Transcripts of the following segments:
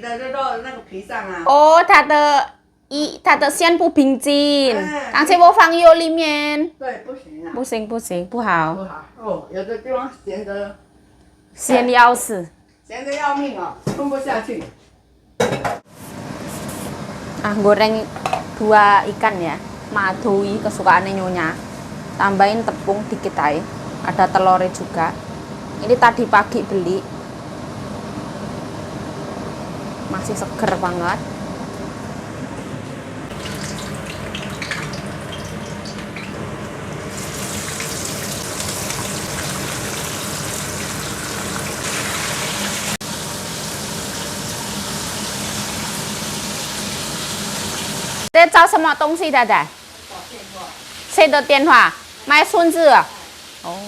的肉那个皮上啊。哦，它的馅不平静，刚才我放油里面。对，不行啊。不行不行，不好。不好哦，有的地方咸要死。咸的要命哦，吞不下去。Ah, goreng 2 ikan ya. Madui kesukaannya Nyonya. Tambahin tepung dikit aja. Ada telurnya juga. Ini tadi pagi beli. Masih seger banget. Đây cháu什么东西的在？谁的电话？买孙子啊？哦。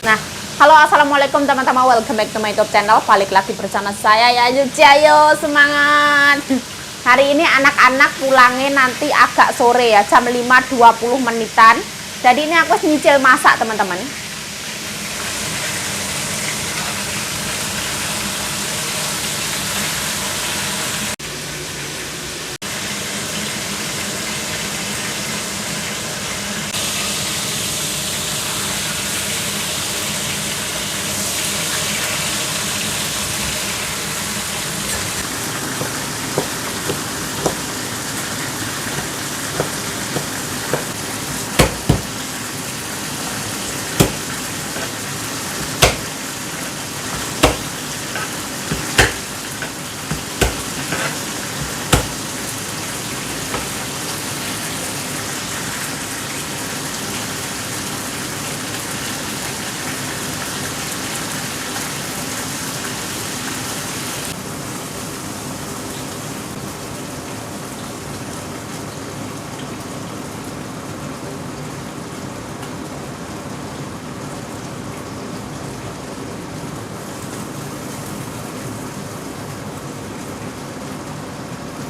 Nah, halo assalamualaikum teman-teman, welcome back to my YouTube channel. Balik lagi bersama saya ya, Jayo, semangat. Hari ini anak-anak pulangnya nanti agak sore ya, jam 5.20 menitan. Jadi ini aku nyicil masak teman-teman.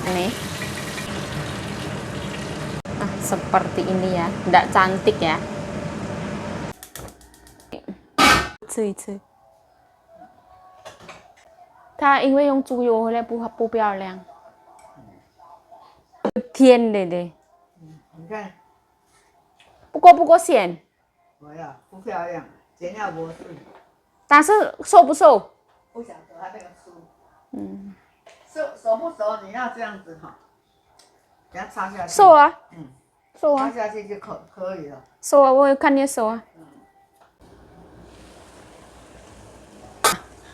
Nih. Nah, seperti ini ya. Nggak cantik ya. Cuy. 它因为用猪油回来不漂亮。甜的。你看。不过咸。我呀，不漂亮，剪料不是。但是瘦不瘦？不晓得它那个酥。熟不熟？你要这样子哈，给它插下去。瘦啊。瘦啊。插下去就可以了。瘦啊，我看dia瘦啊。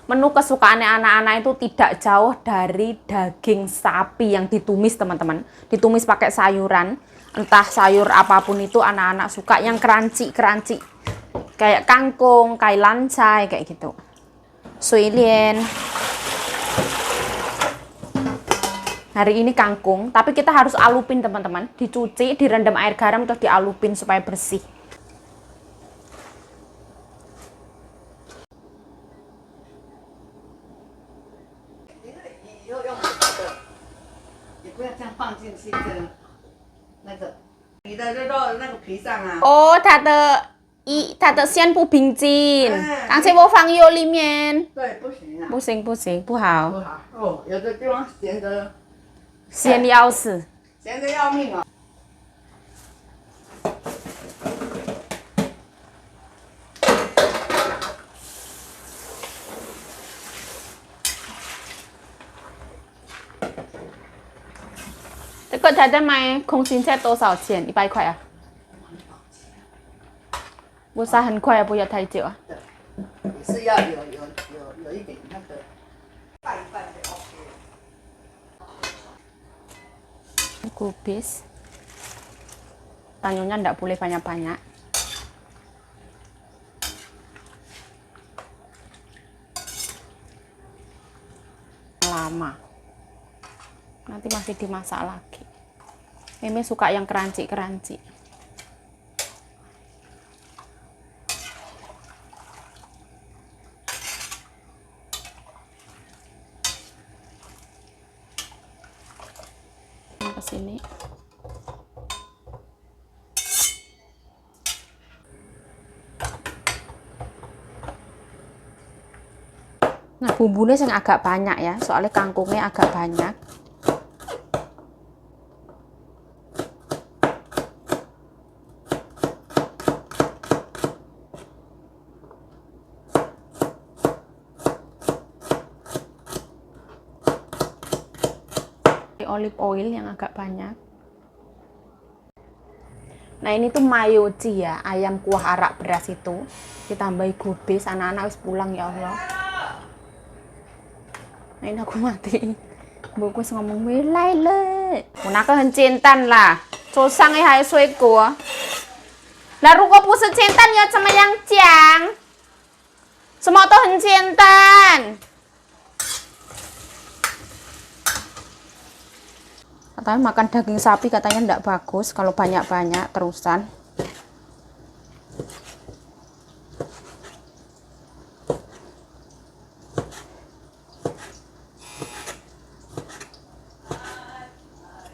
Menu kesukaannya anak-anak itu tidak jauh dari daging sapi yang ditumis teman-teman. Ditumis pakai sayuran, entah sayur apapun itu anak-anak suka yang crunchy. Kayak kangkung, kailancai, kayak gitu. Suilian. Hari ini kangkung, tapi kita harus alupin teman-teman. Dicuci, direndam air garam, terus dialupin supaya bersih. Oh, 它的馅不平静，刚才我放油里面。对，不行啊。不行，不好。不好哦，有的地方咸要死。咸的要命哦。这个他在卖空心菜多少钱？100块啊？不是很快啊，不要太久啊。也是要有一点那个拌一拌就 OK 了。Kubis. Tanyunya ndak boleh banyak-banyak. Lama. Nanti masih dimasak lagi. Mimi suka yang crunchy. Ke sini. Nah, bumbunya yang agak banyak ya, soalnya kangkungnya agak banyak. Olive oil yang agak banyak. Nah, ini tuh mayoci ya, ayam kuah arak beras itu. Ditambahi gubis, anak-anak wis pulang ya Allah. Nah, ini aku mati. Buku ngomong wilai le. Punaka hencintan lah. Susang ya hai suai gua. Lah ruko pusa cintan ya sama yang ciang. Semua tuh hencintan. Katanya makan daging sapi katanya ndak bagus kalau banyak-banyak terusan.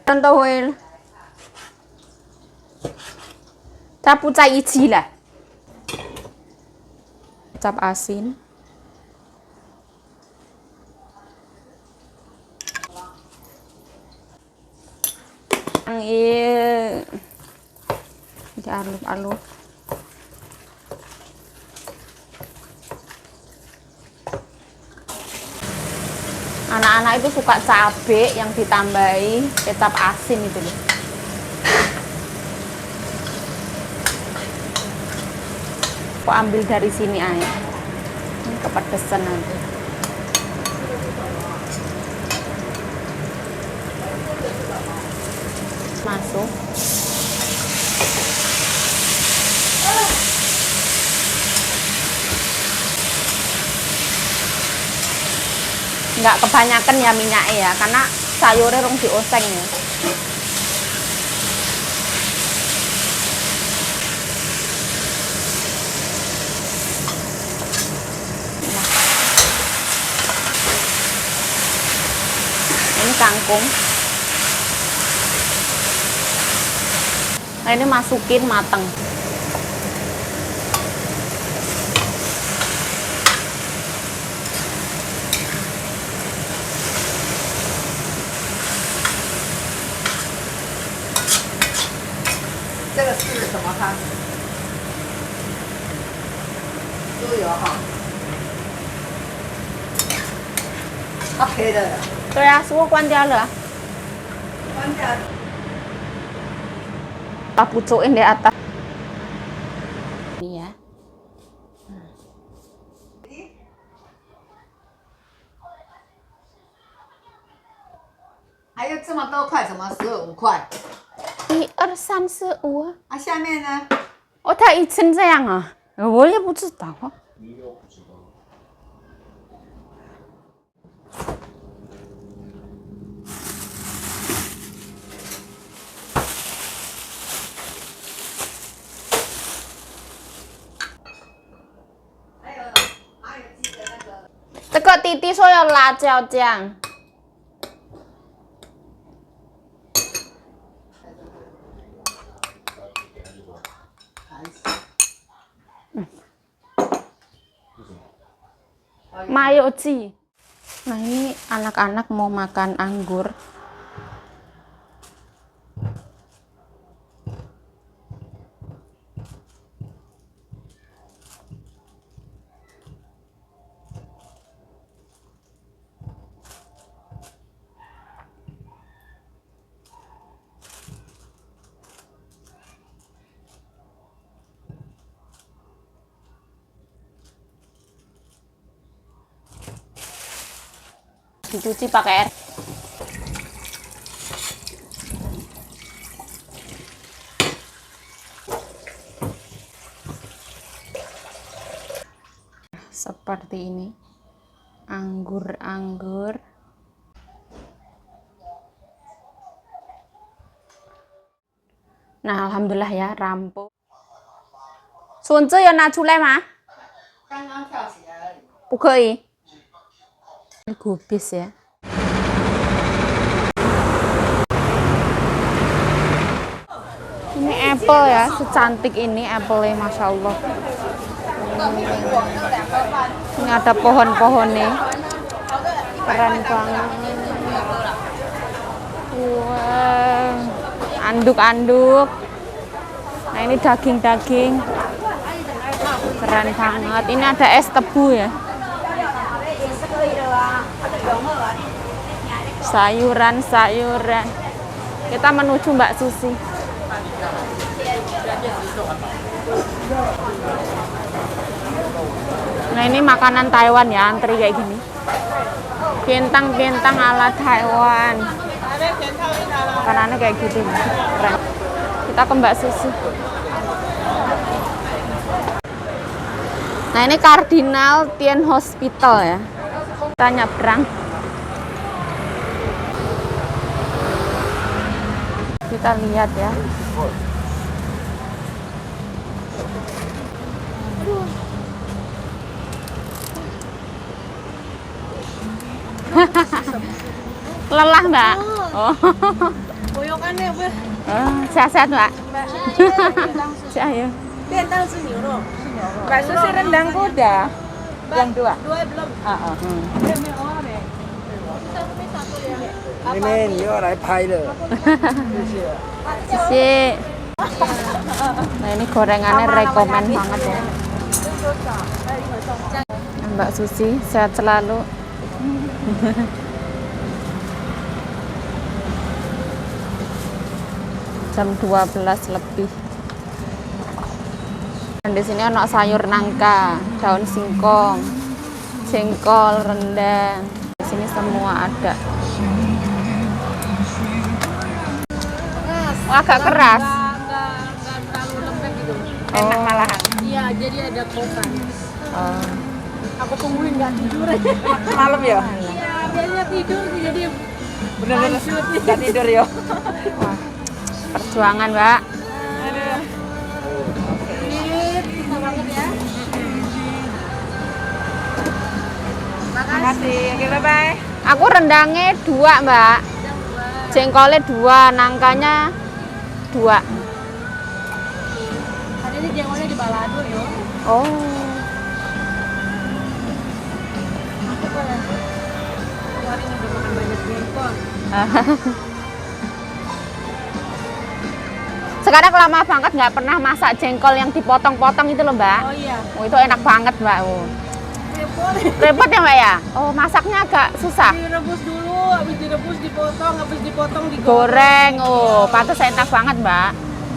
Contoh wel. Capu cai iji lah. Kecap asin. Iya. Dialuk-aluk. Anak-anak itu suka cabai yang ditambahi kecap asin itu loh. Aku ambil dari sini aja. Ini kepedesan nanti. Masuk. Nggak kebanyakan ya minyaknya ya, karena sayurnya rong dioseng ya. Nah, ini kangkung. Nah, ini masukin mateng. Ini是什么汤？猪油哈。OK 的。对啊，是我关掉了。关掉。Kita pucukin di atas. Ini ya. 还有这么多块，怎么15块？ 1、2、3、4、5。啊，下面呢？哦，它一层这样啊？我也不知道啊。你又不知道。还有记得那个。这个弟弟说要辣椒酱。Mayoci. Nah, ini anak-anak mau makan anggur. Dicuci pakai air. Seperti ini. Anggur-anggur. Nah, alhamdulillah ya, rampung. 笋子要拿出来吗？刚刚跳起来而已。不可以。Ini gubis ya. Ini apple ya, secantik ini apple-nya, masya Allah. Ini ada pohon-pohon nih. Keren banget. Wah, anduk-anduk. Nah ini daging-daging. Keren banget. Ini ada es tebu ya. Sayuran-sayuran. Kita menuju Mbak Susi. Nah ini makanan Taiwan ya, antri kayak gini. Bintang-bintang ala Taiwan. Makanannya kayak gitu. Keren. Kita ke Mbak Susi. Nah ini Cardinal Tien Hospital ya. Kita nyebrang. Kita lihat ya. Lelah Mbak. Oh. Boyokannya apa? Oh, sehat-sehat Mbak. Sehat ya. Bentang semiro. Mbak Susi rendang kuda. Yang dua. Dua belum. Ini 你要来拍的。 Sisi. Nah ini gorengannya rekomen banget ya. Mbak Susi sehat selalu. Jam 12 lebih. Dan di sini ada sayur nangka, daun singkong, jengkol, rendang. Di sini semua ada. Oh, agak keras. Enggak terlalu lembek gitu. Enak malahan. Iya, jadi ada kokan. Oh. Aku tungguin nggak tidur. Malam ya? Iya, biasanya tidur jadi Bener-bener nggak tidur ya? Wah, perjuangan Mbak. bisa banget ya. Makasih. Oke, bye-bye. Aku rendangnya 2 Mbak. Jengkolnya 2, nangkanya 2. Hari ini jengkolnya di balado yo. Oh. Kemarin udah makan banyak jengkol. Sekarang lama banget nggak pernah masak jengkol yang dipotong-potong itu loh Mbak. Oh iya. Oh, itu enak banget Mbak. Oh. Repot. Repot ya Mbak ya? Oh, masaknya agak susah. Direbus dulu, habis direbus dipotong, habis dipotong Goreng. Oh, pantas enak banget Mbak.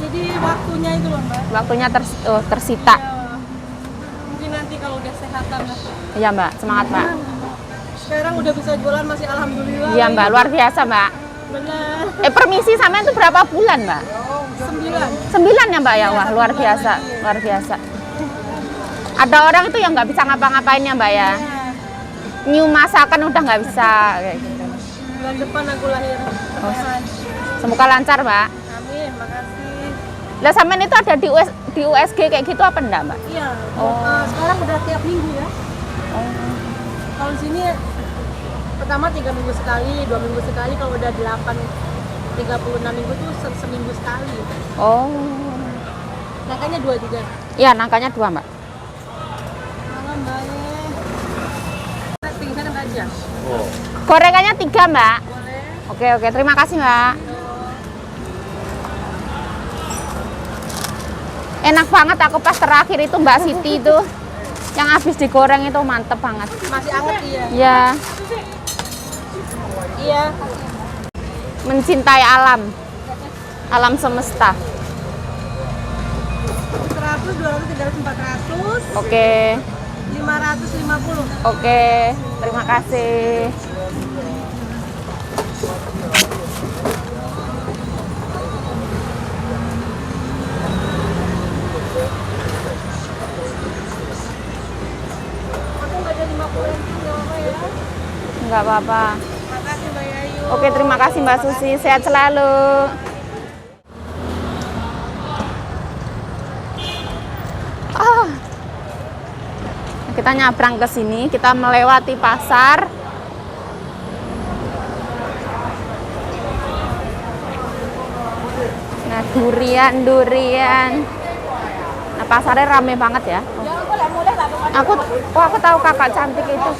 Jadi waktunya itu loh Mbak. Waktunya tersita. Ya, mungkin nanti kalau udah sehatan lah. Iya Mbak, semangat Mbak. Sekarang udah bisa jualan masih alhamdulillah. Iya Mbak, luar biasa Mbak. Benar. Permisi sama itu berapa bulan Mbak? 9. 9 ya Mbak ya? Wah, luar biasa, luar biasa. Ada orang itu yang nggak bisa ngapa-ngapain ya Mbak ya? New masakan udah nggak bisa kayak gitu. Bulan depan aku lahir. Semoga lancar Mbak. Amin, makasih. Lah sampean itu ada di USG kayak gitu apa enggak Mbak? Iya. Oh. Sekarang udah tiap minggu ya. Kalau di sini pertama 3 minggu sekali, 2 minggu sekali. Kalau udah 36 minggu tuh seminggu sekali. Oh. Nangkanya 2 juga. Iya, nangkanya 2 Mbak. Malam Mbak. Pingsan aja. Gorengannya 3 Mbak. Boleh. Oke, terima kasih Mbak. Enak banget aku pas terakhir itu Mbak Siti itu yang habis digoreng itu mantep banget. Masih anget iya. Ya, Iya. mencintai alam. Alam semesta. 100, 200, 300, 400, Oke. 550. Oke, terima kasih. Aku nggak ada 50 nggak apa ya. Enggak apa-apa. Makasih Mbak Yayu. Oke, terima kasih Mbak Susi. Sehat selalu. Kita nyabrang ke sini, kita melewati pasar. Nah, durian. Nah, pasarnya rame banget ya. Aku tahu kakak cantik itu.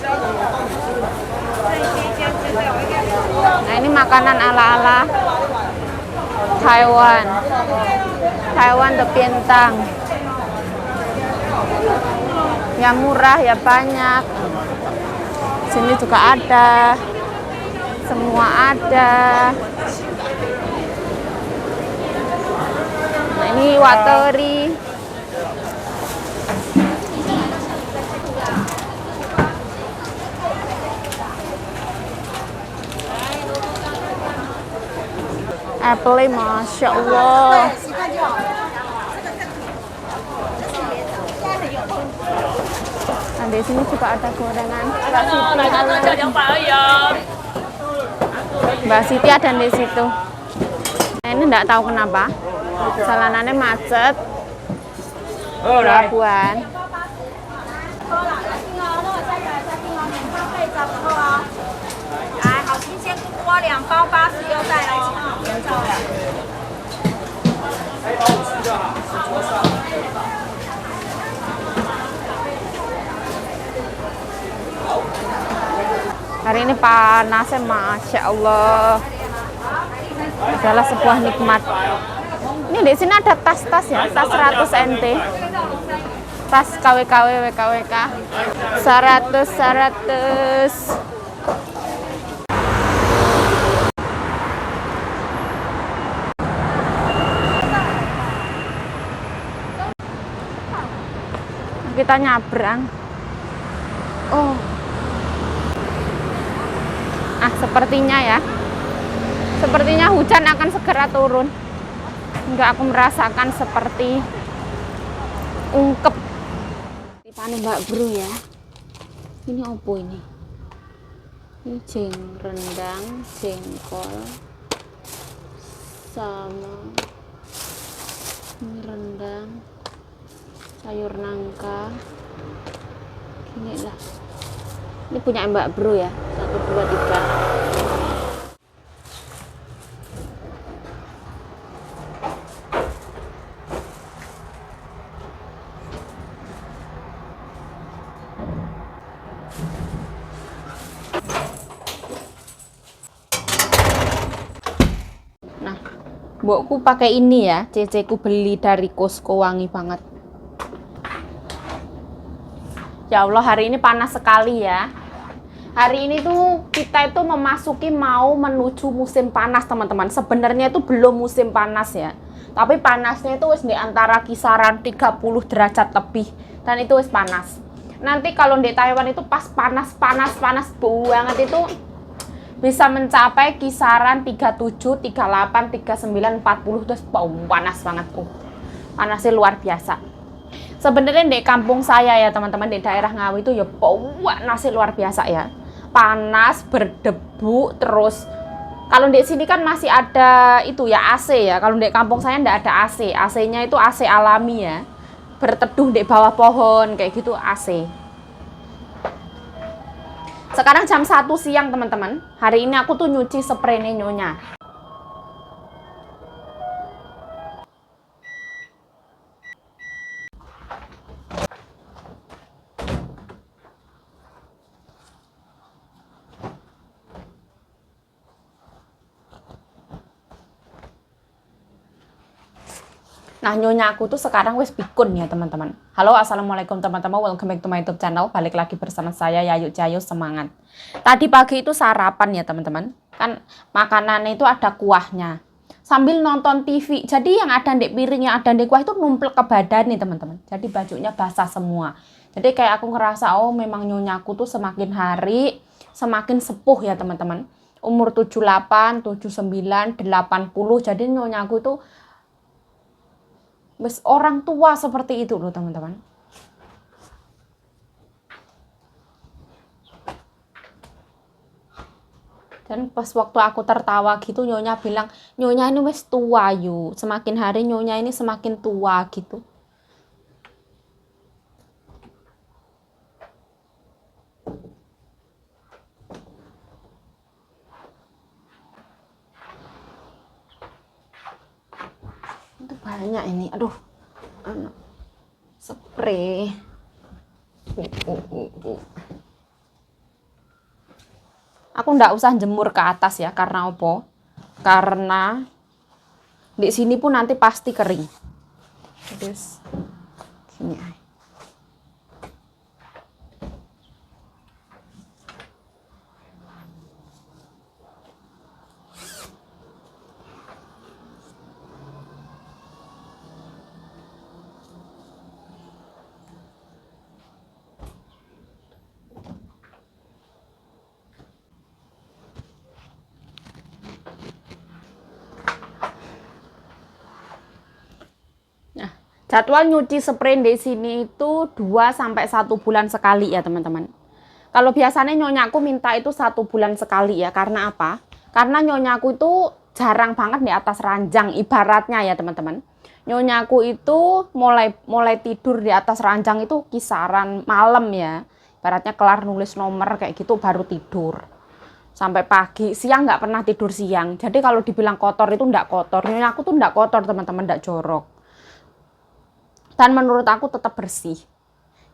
Nah, ini makanan ala-ala Taiwan. Taiwan de Pientang. Ya murah, ya banyak. Sini juga ada. Semua ada. Nah, ini wateri. Apple, Masya Allah. Nah, di sini juga ada gorengan. Mbak Siti ada di situ. Nah, ini enggak tahu kenapa. Jalanannya macet. Pelabuhan. Hari ini panasnya, Masya Allah. Adalah sebuah nikmat. Ini di sini ada tas-tas ya, tas 100 NT. Tas KW-KW, WKWK. 100. Kita nyabrang. Oh. Sepertinya ya. Sepertinya hujan akan segera turun. Enggak, aku merasakan seperti ungkep. Tipane Mbak Bro ya. Ini opo ini? Ini rendang, jengkol, sama ini rendang, sayur nangka. Gini lah. Ini punya Mbak Bro ya. 1, 2, 3. Nah, mbokku pakai ini ya. Ceceku beli dari Costco, wangi banget. Ya Allah, hari ini panas sekali ya. Hari ini tuh kita itu mau menuju musim panas, teman-teman. Sebenarnya itu belum musim panas ya. Tapi panasnya itu wis di antara kisaran 30 derajat lebih. Dan itu wis panas. Nanti kalau di Taiwan itu pas panas banget itu bisa mencapai kisaran 37, 38, 39, 40. Terus panas banget tuh. Panasnya luar biasa. Sebenarnya di kampung saya ya teman-teman, di daerah Ngawi itu ya panasnya luar biasa ya. Panas, berdebu, terus kalau di sini kan masih ada itu ya AC ya. Kalau di kampung saya enggak ada AC. AC-nya itu AC alami ya. Berteduh di bawah pohon kayak gitu AC. Sekarang jam 1 siang teman-teman. Hari ini aku tuh nyuci spray nyonya. Nah, nyonya aku tuh sekarang wis pikun ya teman-teman. Halo, assalamualaikum teman-teman, welcome back to my YouTube channel. Balik lagi bersama saya Yayu Cayo, semangat. Tadi pagi itu sarapan ya teman-teman. Kan makanannya itu ada kuahnya. Sambil nonton TV. Jadi yang ada di piring, yang ada di kuah itu numplek ke badan nih teman-teman. Jadi bajunya basah semua. Jadi kayak aku ngerasa, oh memang nyonya aku tuh semakin hari semakin sepuh ya teman-teman. Umur 78, 79, 80. Jadi nyonya aku tuh orang tua seperti itu loh teman-teman. Dan pas waktu aku tertawa gitu, nyonya bilang, nyonya ini wis tua yuk. Semakin hari nyonya ini semakin tua gitu. Itu banyak ini, aduh, spray. Aku ndak usah jemur ke atas ya, karena apa? Karena di sini pun nanti pasti kering. Terus gini aja. Jadwal nyuci spray di sini itu 2 sampai 1 bulan sekali ya teman-teman. Kalau biasanya nyonyaku minta itu 1 bulan sekali ya. Karena apa? Karena nyonyaku itu jarang banget di atas ranjang ibaratnya ya teman-teman. Nyonyaku itu mulai tidur di atas ranjang itu kisaran malam ya. Ibaratnya kelar nulis nomor kayak gitu baru tidur. Sampai pagi, siang nggak pernah tidur siang. Jadi kalau dibilang kotor itu nggak kotor. Nyonyaku tuh nggak kotor teman-teman, nggak jorok. Dan menurut aku tetap bersih.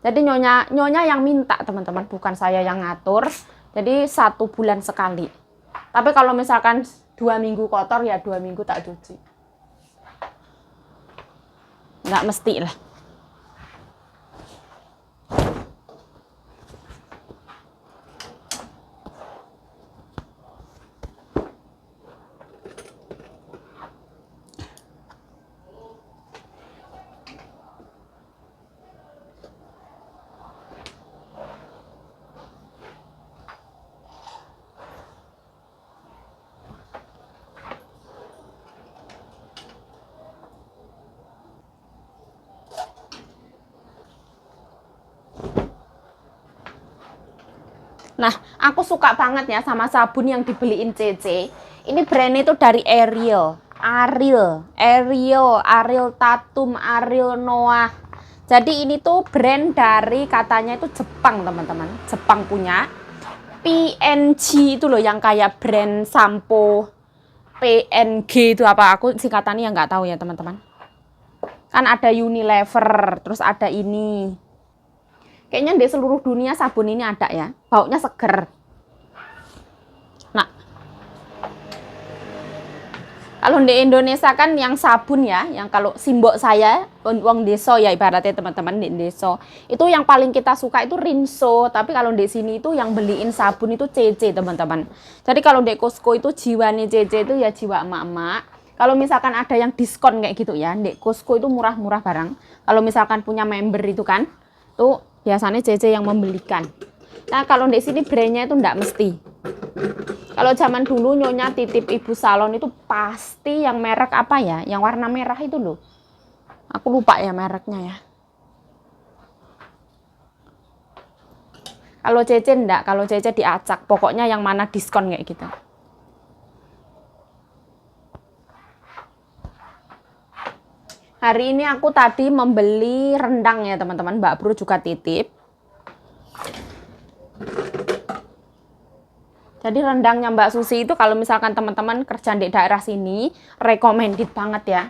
Jadi nyonya yang minta teman-teman, bukan saya yang ngatur. Jadi 1 bulan sekali. Tapi kalau misalkan 2 minggu kotor ya 2 minggu tak cuci. Nggak mesti lah. Nah, aku suka banget ya sama sabun yang dibeliin CC. Ini brand itu dari Ariel Tatum, Ariel Noah. Jadi ini tuh brand dari katanya itu Jepang teman-teman. Jepang punya. PNG itu loh yang kayak brand sampo PNG itu apa? Aku singkatannya yang nggak tahu ya teman-teman. Kan ada Unilever, terus ada ini. Kayaknya di seluruh dunia sabun ini ada ya. Baunya seger. Nah, kalau di Indonesia kan yang sabun ya, yang kalau simbok saya, wong deso ya ibaratnya teman-teman di deso. Itu yang paling kita suka itu Rinso. Tapi kalau di sini itu yang beliin sabun itu CC teman-teman. Jadi kalau di Costco itu jiwanya CC itu ya jiwa emak-emak. Kalau misalkan ada yang diskon kayak gitu ya, di Costco itu murah-murah barang. Kalau misalkan punya member itu kan, tuh biasanya CC yang membelikan. Nah, kalau di sini brandnya itu enggak mesti. Kalau zaman dulu nyonya titip ibu salon itu pasti yang merek apa ya? Yang warna merah itu loh. Aku lupa ya mereknya ya. Kalau CC enggak, kalau CC diacak. Pokoknya yang mana diskon kayak gitu. Hari ini aku tadi membeli rendang ya teman-teman. Mbak Bro juga titip. Jadi rendangnya Mbak Susi itu kalau misalkan teman-teman kerja di daerah sini, recommended banget ya.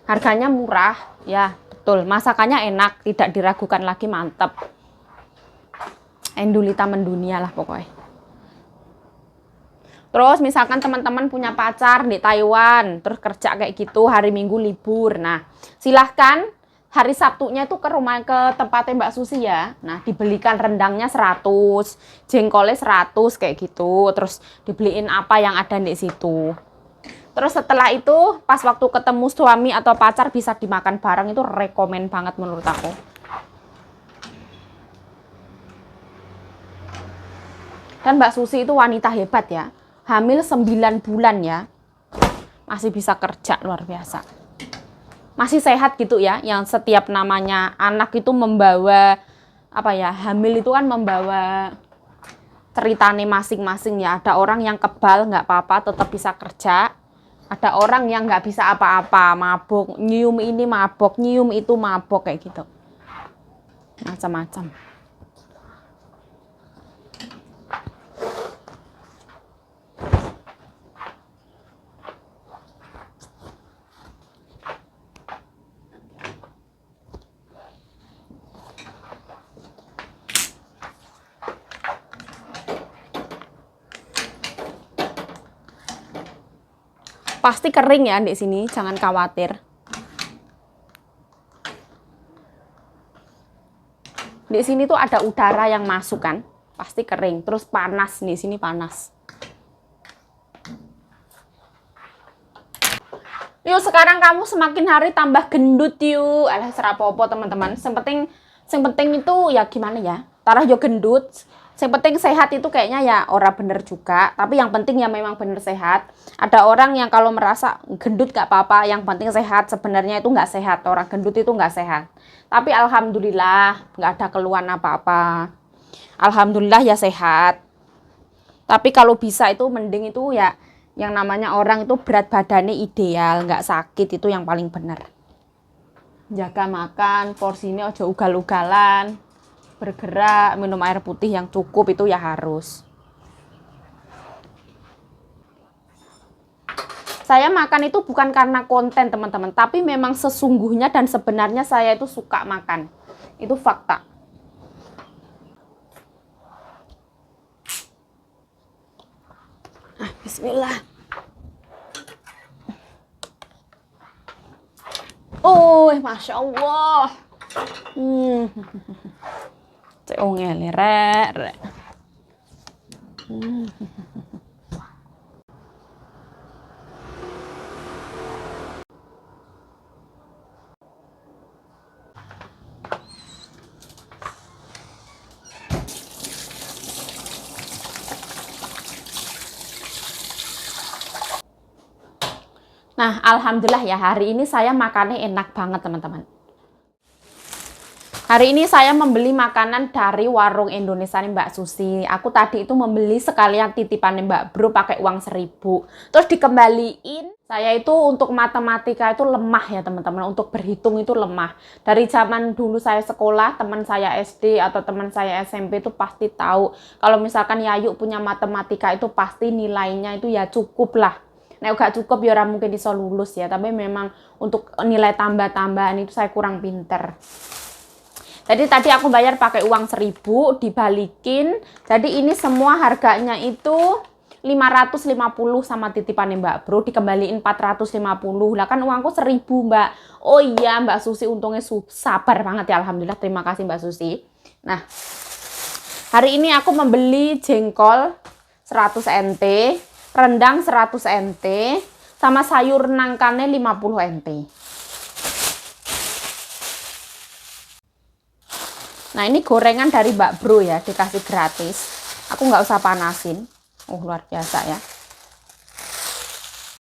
Harganya murah, ya betul. Masakannya enak, tidak diragukan lagi, mantap. Endulita mendunia lah pokoknya. Terus misalkan teman-teman punya pacar di Taiwan, terus kerja kayak gitu, hari Minggu libur. Nah, silahkan hari Sabtunya itu ke tempatnya Mbak Susi ya. Nah, dibelikan rendangnya 100, jengkolnya 100 kayak gitu. Terus dibeliin apa yang ada di situ. Terus setelah itu pas waktu ketemu suami atau pacar bisa dimakan bareng, itu rekomen banget menurut aku. Dan Mbak Susi itu wanita hebat ya. Hamil 9 bulan ya. Masih bisa kerja, luar biasa. Masih sehat gitu ya, yang setiap namanya anak itu membawa apa ya, hamil itu kan membawa ceritanya masing-masing ya. Ada orang yang kebal nggak apa-apa tetap bisa kerja, ada orang yang nggak bisa apa-apa, mabuk, nyium ini mabok, nyium itu mabok kayak gitu, macam-macam. Pasti kering ya di sini, jangan khawatir. Di sini tuh ada udara yang masuk kan, pasti kering. Terus panas, di sini panas. Yuk sekarang kamu semakin hari tambah gendut yuk. Alah serapopo teman-teman. Yang penting itu ya gimana ya? Tarah yo gendut. Yang penting sehat itu kayaknya ya ora bener juga. Tapi yang penting ya memang bener sehat. Ada orang yang kalau merasa gendut gak apa-apa, yang penting sehat. Sebenarnya itu nggak sehat. Orang gendut itu nggak sehat. Tapi alhamdulillah nggak ada keluhan apa-apa. Alhamdulillah ya sehat. Tapi kalau bisa itu mending itu ya yang namanya orang itu berat badannya ideal, nggak sakit, itu yang paling benar. Jaga makan, porsinya ojo ugal-ugalan, bergerak, minum air putih yang cukup itu ya harus. Saya makan itu bukan karena konten teman-teman, tapi memang sesungguhnya dan sebenarnya saya itu suka makan. Itu fakta. Bismillah. Oh, masya Allah. Cek ngele rek. Nah, alhamdulillah ya hari ini saya makannya enak banget teman-teman. Hari ini saya membeli makanan dari warung Indonesia nih Mbak Susi. Aku tadi itu membeli sekalian titipan Mbak Bro pakai uang 1.000. Terus dikembaliin. Saya itu untuk matematika itu lemah ya teman-teman. Untuk berhitung itu lemah. Dari zaman dulu saya sekolah, teman saya SD atau teman saya SMP itu pasti tahu. Kalau misalkan Yayu punya matematika itu pasti nilainya itu ya cukup lah. Nah, gak cukup ya orang mungkin bisa lulus ya, tapi memang untuk nilai tambah-tambahan itu saya kurang pinter. Jadi tadi aku bayar pakai uang 1.000, dibalikin. Jadi ini semua harganya itu 550 sama titipan Mbak Bro, dikembaliin 450. Lah kan uangku 1.000 Mbak. Oh iya Mbak Susi untungnya sabar banget ya, alhamdulillah, terima kasih Mbak Susi. Nah, hari ini aku membeli jengkol 100 NT. Rendang 100 NT, sama sayur nangkane 50 NT. Nah ini gorengan dari Mbak Bro ya, dikasih gratis. Aku nggak usah panasin. Luar biasa ya.